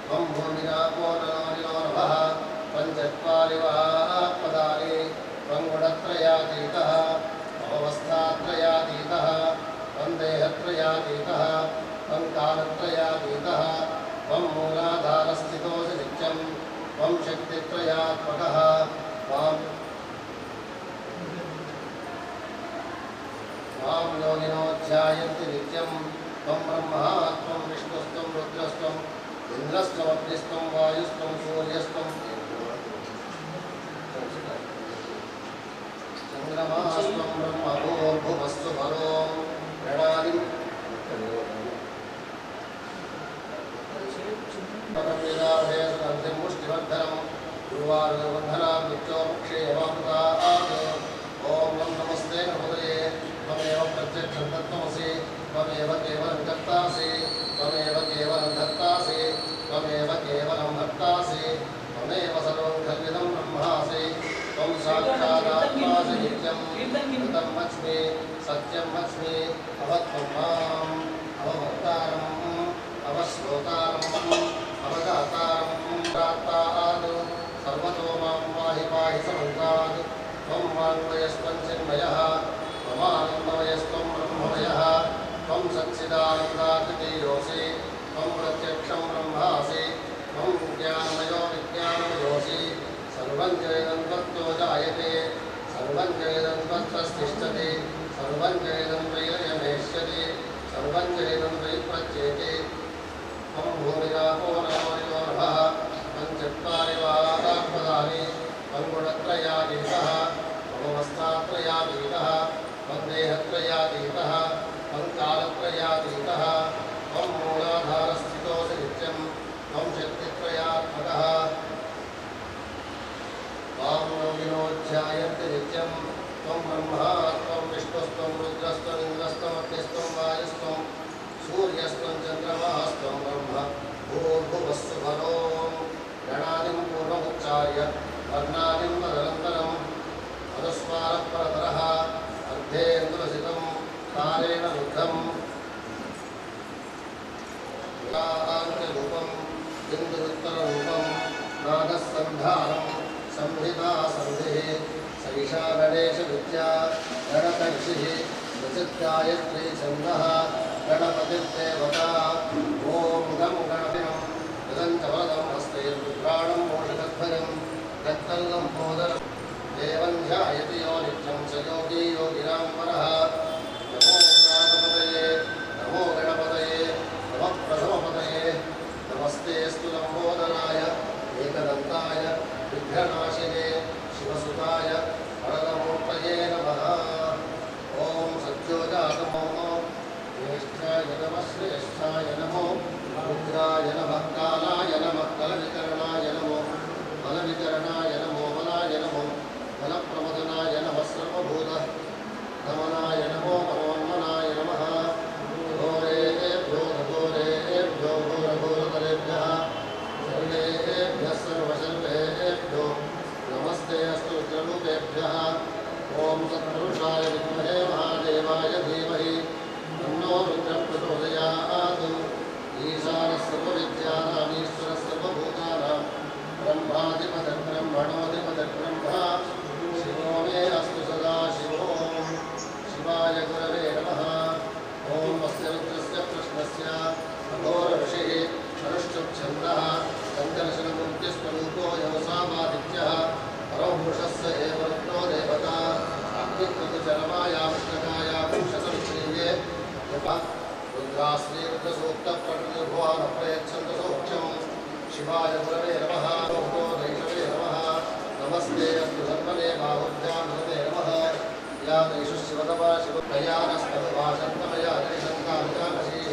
त्वं भूमिरापो नलो नभः पञ्चत्वारिवात्मदानि त्वं गुणत्रयातीतः अवस्थात्रयातीतः त्वं देहत्रयातीतः त्वं कालत्रयातीतः त्वं मूलाधारस्थितोऽसि नित्यं त्वं शक्तित्रयात्मकः त्वां योनिनो ध्यायन्ति नित्यं त्वं ब्रह्मा त्वं विष्णुस्त्वं रुद्रस्त्वं इन्द्रस्त्वमग्निस्त्वं वायुस्त्वं सूर्यस्त्वं चन्द्रमास्त्वं ब्रह्मभूर्भुवस्सु परो प्रणादिं मुष्टिवर्धनं गुरुवारवर्धनां नित्योक्षेमामृतात् ॐ नमस्ते नमोदये त्वमेव प्रत्यक्षं तत्त्वमसि त्वमेव केवलं कर्तासि त्वमेव केवलं धर्तासि त्वमेव केवलं भर्तासि त्वमेव सर्वं खल्विदं ब्रह्मासि त्वं साक्षादात्मासि नित्यं कृतम् अस्मि सत्यम् अस्मि अवत्वं माम् अवभक्तारम् अवश्रोतारम् अवगातारं प्राप्तात् सर्वतो मां पाहि पाहि समन्तात् त्वं वाङ्मयस्त्वं चिन्मयः त्वमानन्दमयस्त्वं ब्रह्ममयः त्वं सच्चिदानन्दातिथीयोऽसि त्वं प्रत्यक्षं ब्रह्मासि त्वं ज्ञानमयो विज्ञानमयोऽसि सर्वं जयदं त्वत्तो जायते सर्वं जयदं त्वत्तस्तिष्ठति सर्वं जयदं वैरयमेष्यति सर्वं जयदं वैप्रच्येति त्वं भूमिरापो नलो नभः पञ्चत्वारिवात्मदानि त्वं गुणत्रयातीतः त्वमवस्थात्रयातीतः त्वं देहत्रयातीतः त्वं कालत्रयातीतः त्वं मूलाधारस्थितोऽसि नित्यं त्वं शक्तित्रयात्मकः त्वां योगिनो ध्यायन्ति नित्यं त्वं ब्रह्मा त्वं विष्णुस्त्वं रुद्रस्त्वम् इन्द्रस्त्वमग्निस्त्वं वायुस्त्वं सूर्यस्त्वं चन्द्रमास्त्वं ब्रह्म भूर्भुवस्सु भरो गणादिं पूर्वमुच्चार्य वर्णादिं तदनन्तरम् अनुस्वारपरतरः अर्धेन्दुरसितं कालेन रुद्धम् रूपं बिन्दुरुत्तररूपं नागस्सन्धानं संहिता सन्धिः सैषा गणेशविद्या गणकर्षिः प्रचिद्गायत्री छन्दः गणपतिर्देवता ॐ गं गणपिनं मृदं च वरदं हस्ते रुद्राणं मोषधध्वजं दत्तल्लम्बोदरं देवं ध्यायति यो नित्यं स योगी योगिनां परः नमो गणपतये नमः प्रथमपतये नमस्तेऽस्तु लम्बोदराय एकदन्ताय विघ्ननाशिने शिवसुताय वरदमूर्तये नमः ॐ सत्योजातमो ज्येष्ठाय नमः श्रेष्ठाय नमो रुद्राय नमः कालाय नमः कलविकरणाय नमो बलविकरणाय नमो बलाय नमो बलप्रमदनाय नमः सर्वभूत गमनाय नमो मनोन्मनाय नमः घोरेभ्यो घोरेभ्यो घोरघोरतरेभ्यः सर्वेभ्यः सर्वसर्वेभ्यो नमस्ते अस्तु रुद्ररूपेभ्यः ॐ सत्पुरुषाय विद्महे महादेवाय धीमहि तन्नो रुद्रः प्रचोदयात् ईशानः सर्वविद्यानामीश्वरः सर्वभूतानां ब्रह्माधिपतिर्ब्रह्मणोऽधिपतिर्ब्रह्मा शिवो मे अस्तु सदा शिवो शिवाय गुरवे नमः ॐ अस्य रुद्रस्य कृष्णस्य अघोरऋषिः अनुष्ठुप्छन्दः सन्दर्शनमूर्तिस्वरूपो योऽसामादित्यः परमपुरुषस्य एव रुद्रो देवता अग्निकृतचरमाया विष्णकाया पुरुषसंश्रीये रुद्राश्रीरुद्रसूक्तप्रकृतिर्भुवानप्रयच्छन्तु सौख्यम् शिवाय गुरवे नमः ॐ दैषवे नमः नमस्ते अस्तु धर्मने बाहुभ्यां नमते नमः या दैषु शिवतमा शिवप्रयानस्तमया निरिशन्तामितामशीः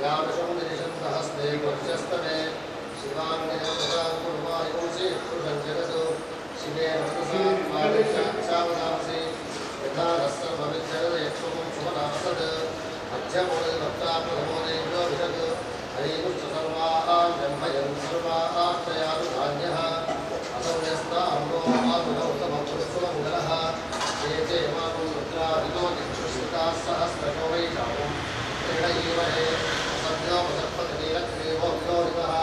या विषं निरिशन्तहस्ते पुरुषस्तमे शिवाङ्गजगदाङ्कुर्वायुंसि पुरुषं जगतो शिवेन मनसात्मादिशावदांसि यथा नः सर्वविद्यजगदेक्षुं शुभनासत् मध्यमोदिभक्ता प्रथमोदेभ्यो विशत् हरिमुश्च सर्वान् ब्रह्मयन् सर्वार्थयानुधान्यः असंयस्ताम्रो आरुणौतमपुरुषमङ्गलः ये चे मातुं रुद्रादितो दिक्षुश्रिताः सहस्रशो वैशाखं क्रीडयीमहे असभ्योपसर्पतिनीलग्रीवो विलोहितः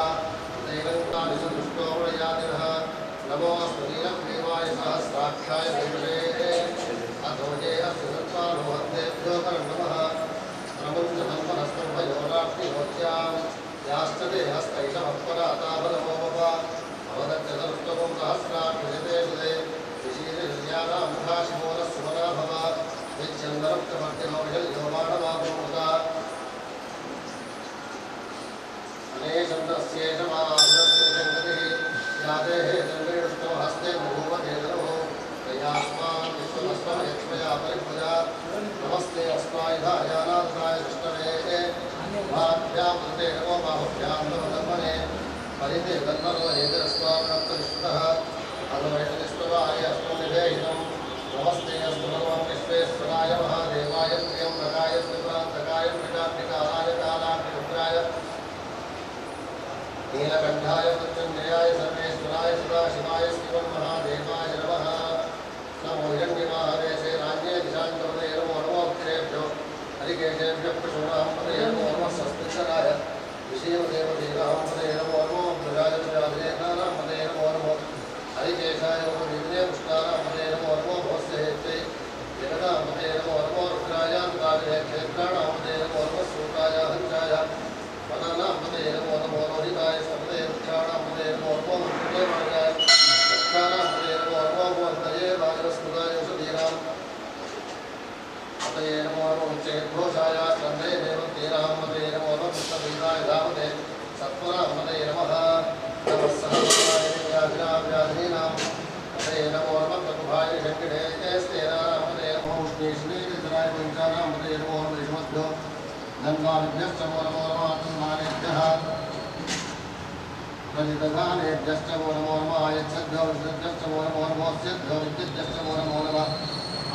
सहस्राक्षते सुदे विशीर्यानां मुखाशिमोनः सुमना भव विच्यन्दरक्तमर्तिनौषधयोमानवापुमुदा अनेशन्दस्येषमानस्येषङ्गतिः यादेः चन्द्रेणुष्टमहस्ते बभूवधेदनुः तयास्मान् विश्वमस्मयक्ष्मया परिभुजा नमस्ते अस्मायुधायानाथाय कृष्णवे भाभ्यां कृते नमो बाहुभ्यां नमो धर्मणे परिते गन्धर्वहेतरस्वामिनक्तविष्णुतः अनवैष्णविष्णवाय अष्टनिवेहितं नमस्ते अस्तु भगवान् विश्वेश्वराय महादेवाय प्रियम्बराय त्रिपुरान्तकाय मृगाम्बिकाय कालाग्निरुद्राय नीलकण्ठाय मृत्युञ्जयाय सर्वेश्वराय सदाशिवाय शिवं महादेवाय नमः नमो हिरण्यमाहवेशे राज्ये दिशान्तपदे नमो नमोऽक्षेभ्यो हरिकेशेभ्यः पशूनाम्पदे नमो नमः स्वस्तिकराय विषयदेवदेवाम्पदे नमो नमो प्रजाय प्रजादेनाम्पदे नमो नमो हरिकेशाय नमो विद्ये पुष्टानाम्पदे नमो नमो भवस्येत्यै जगदाम्पदे नमो नमो रुद्रायान्ताग्रे क्षेत्राणाम्पदे नमो नमः सूताय हंसाय वनानाम्पदे नमो नमो रोहिताय सपदे वृक्षाणाम्पदे नमो नमो मृत्युदेवाय वृक्षाणाम्पदे नमो नमो भवन्तये वायुस्मृताय औषधीनां पतये नमो नमो चेद्घोषाय स्कन्धे देवतीनाम्पदे नमो नमः कृष्णबीजाय धामते सत्वनाम्पदे नमः नमः सहस्राय व्याधिनां पतये नमो नमः प्रभुभाय शङ्किणे स्तेनाम्पदे नमो उष्णेश्वरेश्वराय पञ्चानाम्पदे नमो नमः विष्णुभ्यो धन्वाभ्यश्च नमो नमो नमात्मनेभ्यः प्रतिदधानेभ्यश्च नमो नमो नमः आयच्छद्भ्यो विशुद्धश्च नमो नमो नमोऽस्यद्भ्यो विद्युद्भ्यश्च नमो नमो नमः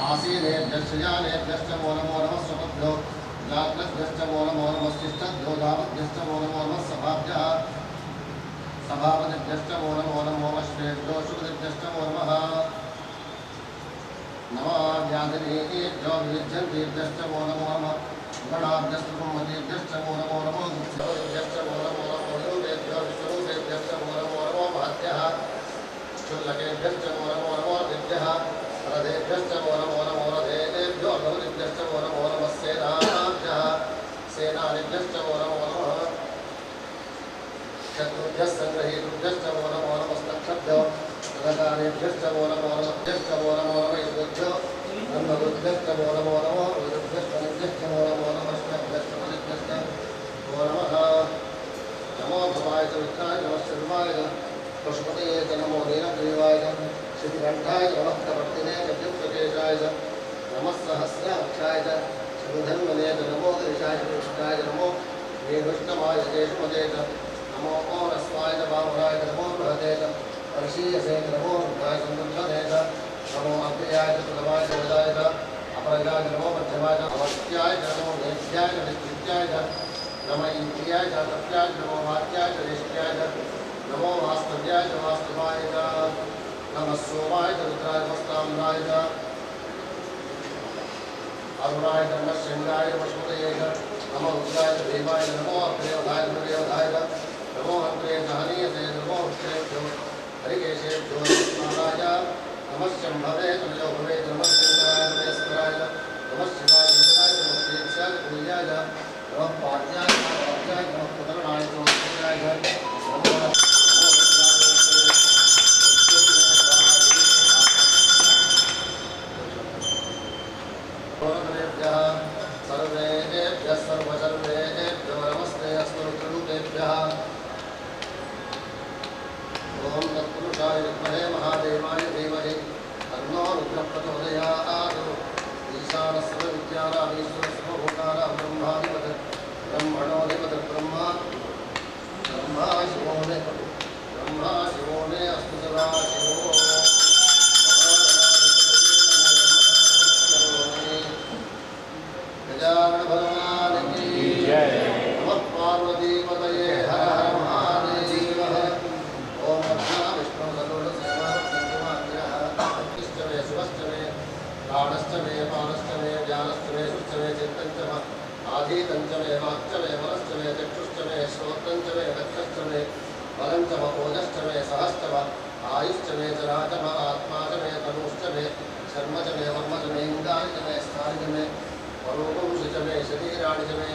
आसीनेभ्यश्च यानेभ्यश्च नमो नमो नमः स्वपद्भ्यो जाग्रद्भ्यश्च नमो नमो नमः शिष्टद्भ्यो धावद्भ्यश्च नमो नमो नमः सभाभ्यः सभापतिभ्यश्च नमो नमो नमो अश्वेभ्यो शुभदिभ्यश्च नमो नमः नमः व्याधिनेभ्यो विविध्यन्तेभ्यश्च नमो नमो नमः गणाभ्यश्च ब्रह्मदेभ्यश्च नमो नमो नमः भ्यश्च नमो नमो नमो योगेभ्यो विष्णुदेभ्यश्च नमो नमो नमो महत्यः शुल्लकेभ्यश्च नमो नमो नमो दिभ्यः रथेभ्यश्च नमो नमो नमो रथेभ्यो गौरिभ्यश्च नमो नमो नमः सेनाभ्यः सेनानिभ्यश्च नमो नमो नमः शत्रुभ्यः सङ्ग्रहीतुभ्यश्च नमो नमो नमस्तक्षभ्यो रथकारेभ्यश्च नमो नमो नमभ्यश्च नमो नमो नमः ईश्वरेभ्यो ब्रह्मगुरुभ्यश्च नमो नमो नमः रुद्रभ्यश्च नमो नमो नमः शिवभ्यश्च बलिभ्यश्च नमो नमः नमो भवाय च विष्णाय नमः शर्माय पशुपतये च नमो नीलग्रीवाय श्रीकण्ठाय नमः कवर्तिने च द्युक्तकेशाय च नमः सहस्राक्षाय च शूधन्वने च नमो गिरिशाय च कृष्णाय च नमो वेणुष्टमाय केशुमते च नमो ओरस्वाय च बाहुराय च नमो बृहते च पर्षीयसे च नमो रुद्राय समुद्धने च नमो अव्ययाय च प्रथमाय च वेदाय च अपरगाय च नमो मध्यमाय च अवत्याय च नमो नेभ्याय च नित्याय च नमः इन्द्रियाय च तप्याय च नमो वाक्याय च निष्क्याय च नमो वास्तव्याय च वास्तवाय च नमः सोमाय च रुद्राय नमस्ताम्राय च अरुणाय च नमः शृङ्गाय च पशुपतये च नमो रुद्राय च देवाय च नमो अग्रेवधाय च नृदेवधाय च नमो हन्त्रे च हनीयसे च नमो वृक्षेभ्यो हरिकेशेभ्यो नमः नमः शम्भवे च नमो भवे च नमः शङ्कराय च महेश्वराय च नमः शिवाय च रुद्राय च नमः तेजाय च तुल्याय च नमः पाद्याय च वाक्याय च नमः पुतरणाय च नमः च नमो सर्वेभ्यः सर्वसर्वेभ्यो नमस्ते अस्तु रुद्ररूपेभ्यः ॐ तत्पुरुषाय विद्महे महादेवाय धीमहि तन्नो रुद्रः प्रचोदयात् ईशानः सर्वविद्यानामीश्वरः सर्वभूतानां ब्रह्माधिपतिः ब्रह्मणोऽधिपतिः ब्रह्मा शिवो मे अस्तु सदाशिवो गजानन भगवान की जय। नमः पार्वतीपतये हर हर महादेव। ओम नमः विष्णु सदोषसेवारत्नकुमार्यः अग्निश्च मे शिवश्च मे प्राणश्च मे पानश्च मे ज्ञानश्च मे सुश्च मे चित्तञ्च मे आधीतञ्च मे वाक्च मे मनश्च मे चक्षुश्च मे श्रोत्रञ्च मे दक्षश्च मे बलञ्च म ओजश्च मे सहश्च म आयुश्च मे जरा च म आत्मा च मे तनुश्च मे शर्म च मे वर्म च मे इन्द्राणि च मे स्थानि च मे वरुणंसि च मे शरीराणि च मे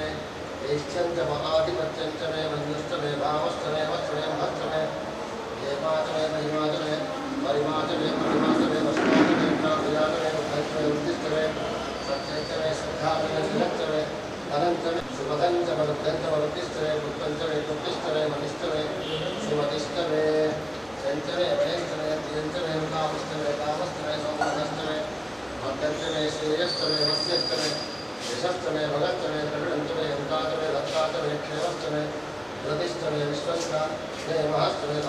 ऐच्छं च म आधिपत्यं च मे मन्युश्च मे भावश्च मे वत्स मे महश्च मे हेमा च मे महिमा च मे परिमाचवे परिमाचवे वस्ताचवे प्राप्याचवे उद्धचवे उद्दिष्टवे सत्यचवे श्रद्धाचवे श्रीलच्चवे धनञ्चवे सुमधञ्चवे वृद्धञ्चवे वृद्धिष्टवे वृद्धञ्चवे वृद्धिष्टवे मनिष्टवे सुमतिष्टवे संचवे अभयष्टवे तियञ्चवे कामष्टवे कामष्टवे सौमनष्टवे मध्यञ्चवे श्रेयष्टवे वस्यष्टवे यशष्टवे भगष्टवे द्रविडञ्चवे हंकाचवे दत्ताचवे क्षेमष्टवे प्रतिष्ठवे विश्वस्ता हे महष्टवे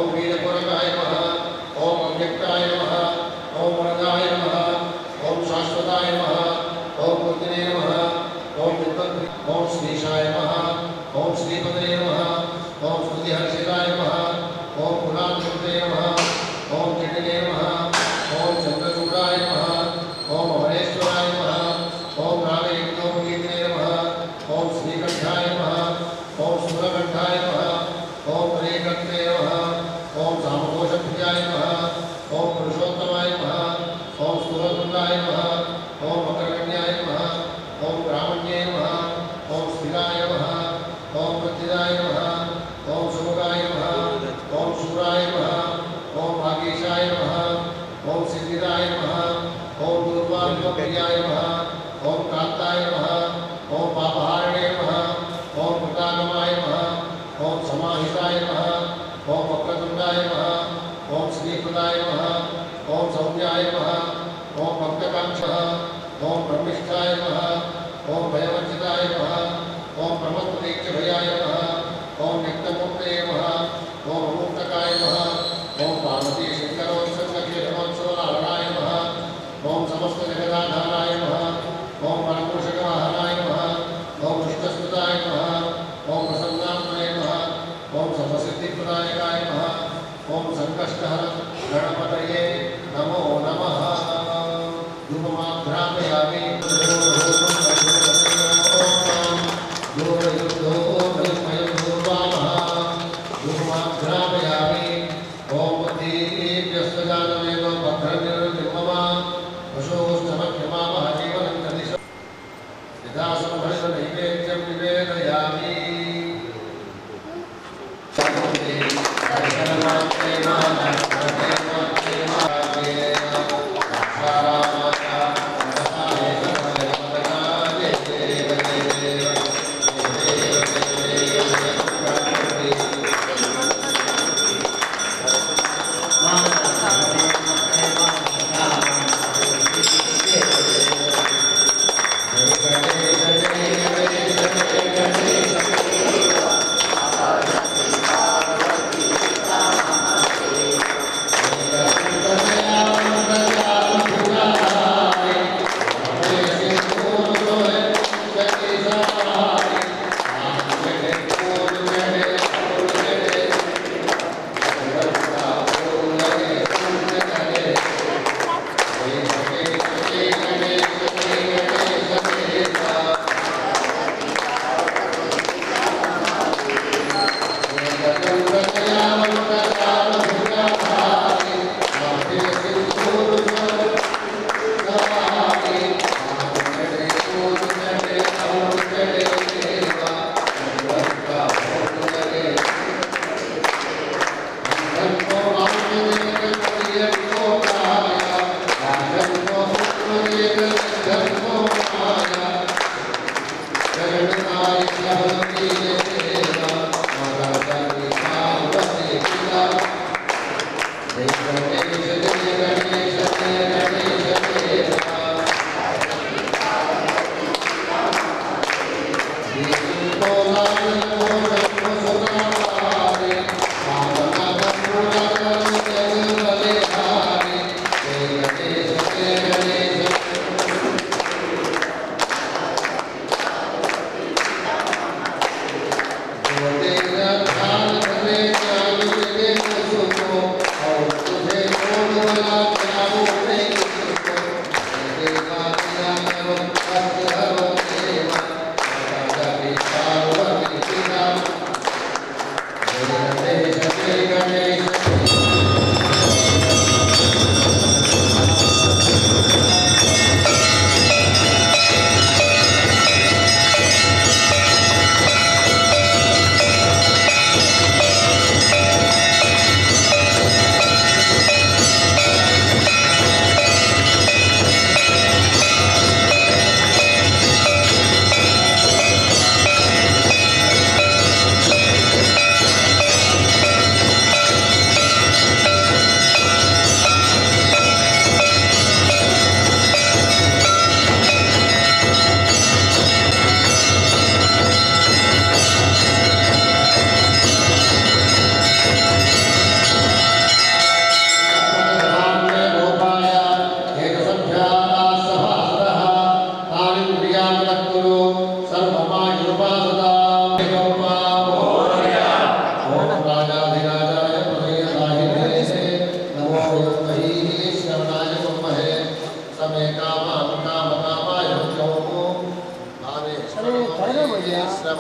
ओम वीरपुरकाय नमः ओम अव्यक्ताय नमः ओम वरदाय नमः ओम शाश्वताय नमः ओम मूर्तिने नमः ओम विद्वत् ओम श्रीशाय नमः ओम श्रीपदये नमः ओम स्तुतिहर्षिताय नमः ओम पुराणकृते नमः ओम जटिने नमः ओम चंद्रचूडाय नमः ओम अमरेश्वराय नमः ओम नागयज्ञोपवीतिने नमः ओम श्रीकंठाय नमः ओम सुरकंठाय नमः ओम प्रियकर्ते नमः ओम सामघोषप्रियाय नमः ओम पुरुषोत्तमाय नमः ओम स्तुरतुण्डाय नमः ओम मकरकन्याय नमः ओम ब्राह्मण्ये नमः ओम स्थिराय नमः ओम प्रत्यदाय नमः ओम शुभगाय नमः ओम शूराय नमः ओम भागीशाय नमः ओम सिद्धिदाय नमः ओम दुर्वाप्रियाय नमः ओम कांताय नमः ओम पापहारिणे नमः ओम कृतागमाय नमः ओम समाहिताय नमः ओम वक्रतुंडाय नमः ओम श्रीकृताय नमः ओम सौम्याय नमः ओम भक्तकांक्षः ओम ब्रह्मिष्ठाय नमः ओम भयवर्जिताय नमः ओम प्रमत्तदीक्षभयाय नमः ओम नित्यमूर्तये नमः ओम अमुक्तकाय नमः ओम पार्वती शंकरोत्संगकेशवोत्सवनारायणाय नमः ओम समस्त जगदाधाराय नमः ओम परमपुरुषवाहनाय नमः ओम कृष्णस्तुताय नमः ओम प्रसन्नात्मने नमः ओम सर्वसिद्धिप्रदायकाय नमः ओम संकष्टहर गणपतये नमो नमः धूपमाघ्रापयामि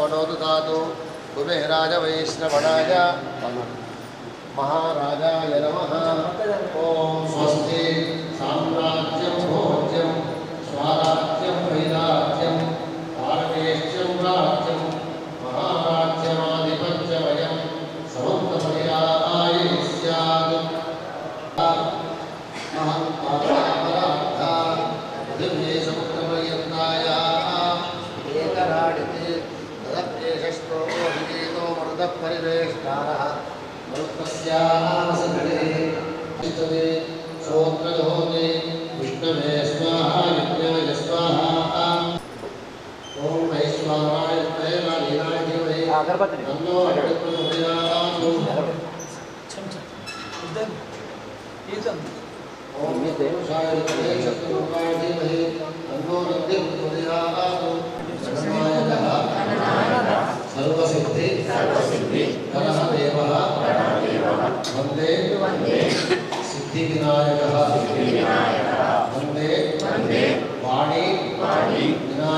वनोतु धातु कुबेराज वैष्णवनाय महाराजाय नमः। ओम स्वस्ति साम्राज्यं भोज्यं स्वाराज्यं वैराज्यं पारमेश्यं राज्यं महाराज्यमाधिपत्यमयं समन्तमर्यादाय स्यात्। महत्पापराधा दिव्ये समुद्रपर्यन्ताय एकराडिते तदप्येषस्तो विजेतो मरुतः परिवेष्टारः मरुत्तस्यासगरे इष्टवे श्रोत्रयोगे विष्णवे स्वाहा विज्ञाय स्वाहा। ओम वैश्वानाय त्रयमालीनाय देवहे तन्नो प्रचोदयात्। ओम देवशाय त्रयशत्रुकाय देवहे तन्नो प्रचोदयात्। गणनायकः सर्वसिद्धि गणदेवः वन्दे सिद्धिविनायकः वन्दे वाणी विनायकः।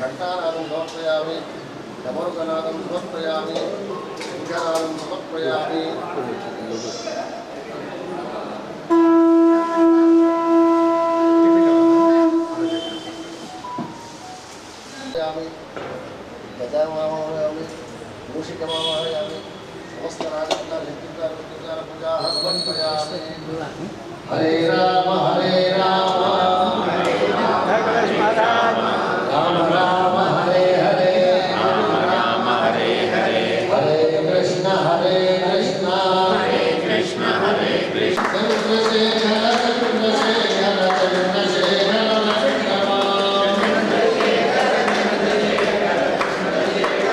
घंटानादं समर्पयामि डमरुकनादं समर्पयामि सिंहनादं समर्पयामि। गजामावाहयामि मूषिकमावाहयामि समस्तराजपूजाः समर्पयामि। हरे राम राम राम हरे हरे हरे कृष्ण हरे कृष्ण